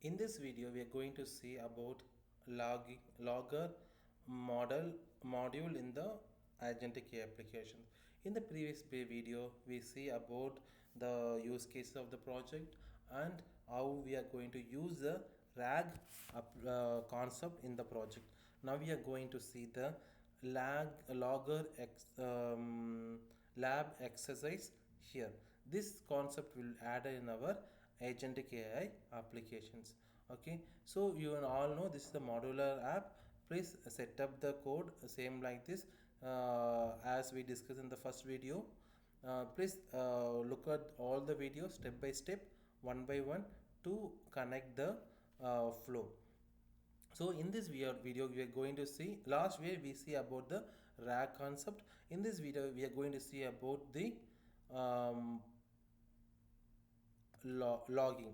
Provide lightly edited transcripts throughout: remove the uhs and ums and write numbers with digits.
In this video, we are going to see about logger model module in the Agentic application. In the previous video, we see about the use cases of the project and how we are going to use the RAG concept in the project. Now we are going to see the logger lab exercise here. This concept will add in our agentic AI applications. Okay, so you all know this is the modular app. Please set up the code same like this as we discussed in the first video. Please look at all the videos step by step, one by one, to connect the flow. So in this video we are going to see, last way we see about the RAG concept. In this video we are going to see about the um, logging.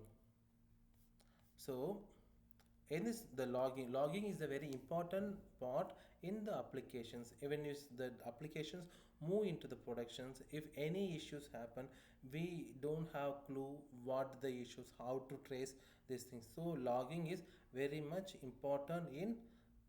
So in this, the logging is a very important part in the applications. Even if the applications move into the productions, if any issues happen, we don't have clue what the issues, how to trace these things. So logging is very much important in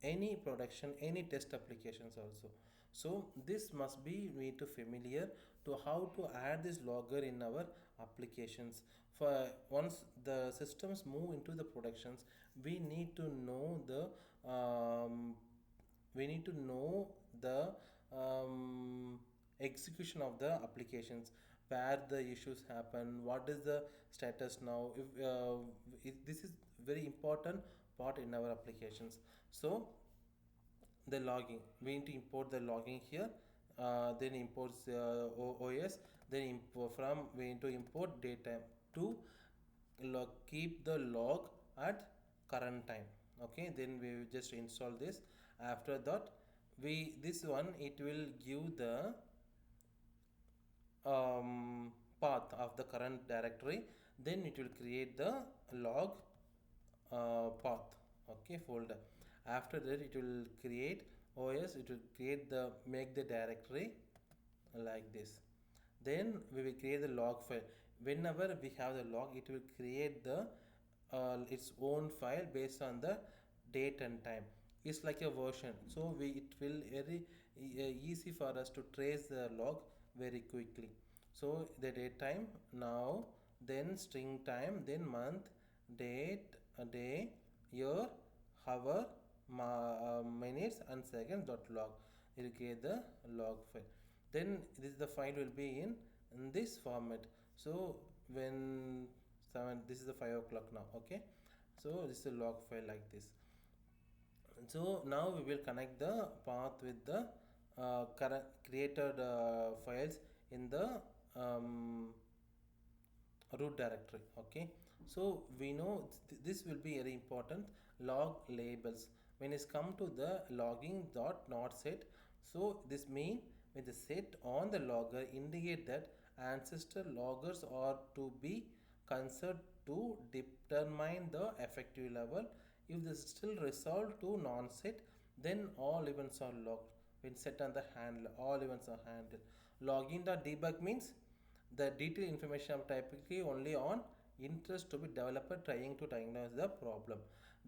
any production, any test applications also. So this must be made to familiar to how to add this logger in our applications. For once the systems move into the productions, we need to know the um, we need to know the um, execution of the applications, where the issues happen, what is the status now. If this is very important part in our applications. So the logging, we need to import the logging here, then imports OS, then from we need to import data to keep the log at current time. Okay, then we will just install this. After that, we this one, it will give the path of the current directory. Then it will create the log path, okay, folder. After that, it will create OS, it will create the make the directory like this. Then we will create the log file. Whenever we have the log, it will create the its own file based on the date and time. It's like a version, so we it will very easy for us to trace the log very quickly. So the date time now, then string time, then month, date, a day, year, hour, minutes and seconds dot log. You will get the log file. Then this the file will be in this format. So when 7, this is the 5 o'clock now. Okay, so this is a log file like this. So now we will connect the path with the current created files in the um, root directory. Okay, so we know this will be very important. Log labels, when it's come to the logging dot not set, so this mean when the set on the logger indicate that ancestor loggers are to be considered to determine the effective level. If this is still resolved to non-set, then all events are logged. When set on the handler, all events are handled. Login.debug means the detailed information are typically only on interest to be developer trying to diagnose the problem.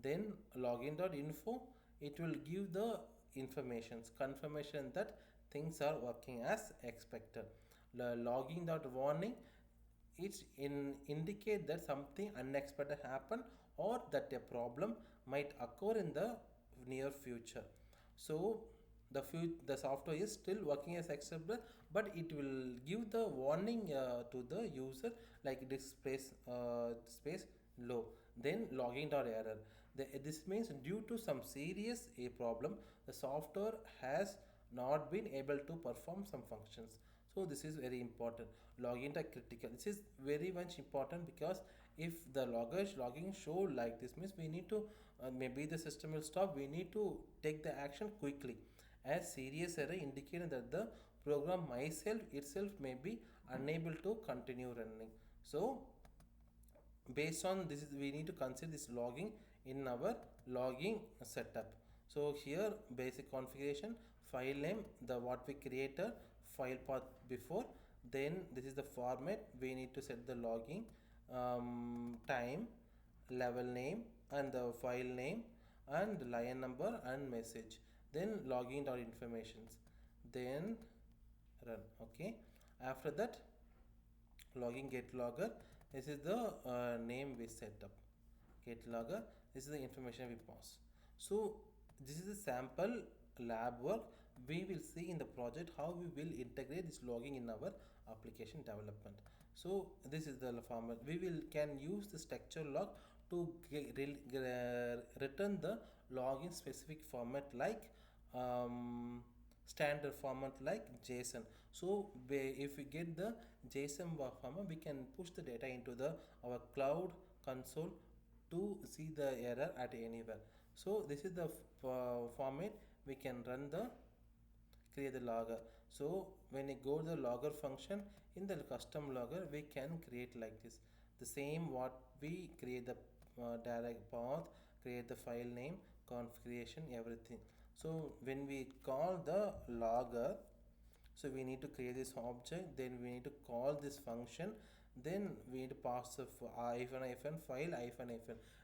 Then login.info, it will give the informations, confirmation that things are working as expected. The logging.warning, it's indicate that something unexpected happen or that a problem might occur in the near future. So the software is still working as acceptable, but it will give the warning to the user like this space low. Then logging dot error, this means due to some serious a problem, the software has not been able to perform some functions. So this is very important. Login are critical, this is very much important, because if the logging show like this means we need to maybe the system will stop, we need to take the action quickly, as serious error indicating that the program myself itself may be unable to continue running. So based on this, we need to consider this logging in our logging setup. So here basic configuration, file name, the what we created, file path before, then this is the format we need to set the logging time, level name and the file name and line number and message, then login dot informations, then run. Okay, after that login get logger, this is the name we set up, get logger, this is the information we pass. So this is a sample lab work. We will see in the project how we will integrate this logging in our application development. So this is the format we will can use the structure log to return the login specific format like um, standard format like JSON. So if we get the JSON format, we can push the data into the our cloud console to see the error at anywhere. So this is the format we can run the create the logger. So when you go to the logger function in the custom logger, we can create like this. The same what we create the direct path, create the file name, configuration, everything. So when we call the logger, so we need to create this object, then we need to call this function, then we need to pass the hyphen file hyphen.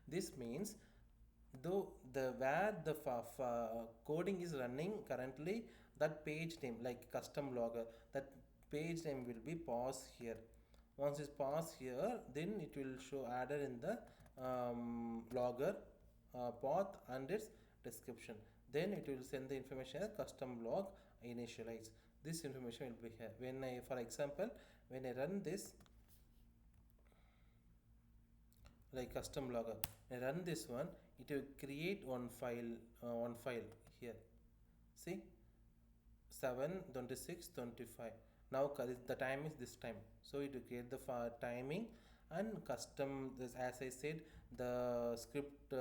This means though the where the coding is running currently, that page name like custom logger, that page name will be paused here. Once it's paused here, then it will show added in the logger path and its description, then it will send the information as custom log initialize. This information will be here. When I, for example, when I run this like custom logger, I run this one, it will create one file here. See, 7:26:25. Now the time is this time, so it will create the timing and custom this, as I said, the script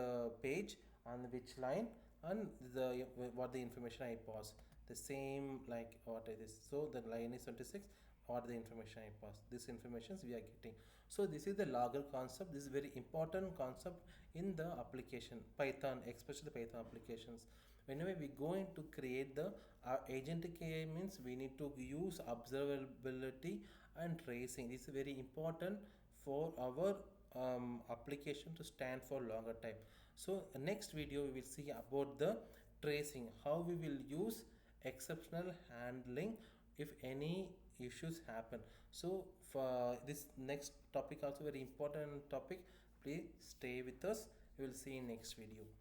page on which line and the what the information I pass, the same like what it is. So the line is 26, what the information I pass, this informations we are getting. So this is the logger concept. This is very important concept in the application Python, especially the Python applications. Whenever we going to create the agentic AI, means we need to use observability and tracing. This is very important for our application to stand for longer time. So next video we will see about the tracing, how we will use exceptional handling if any issues happen. So for this next topic also very important topic, please stay with us, we will see in next video.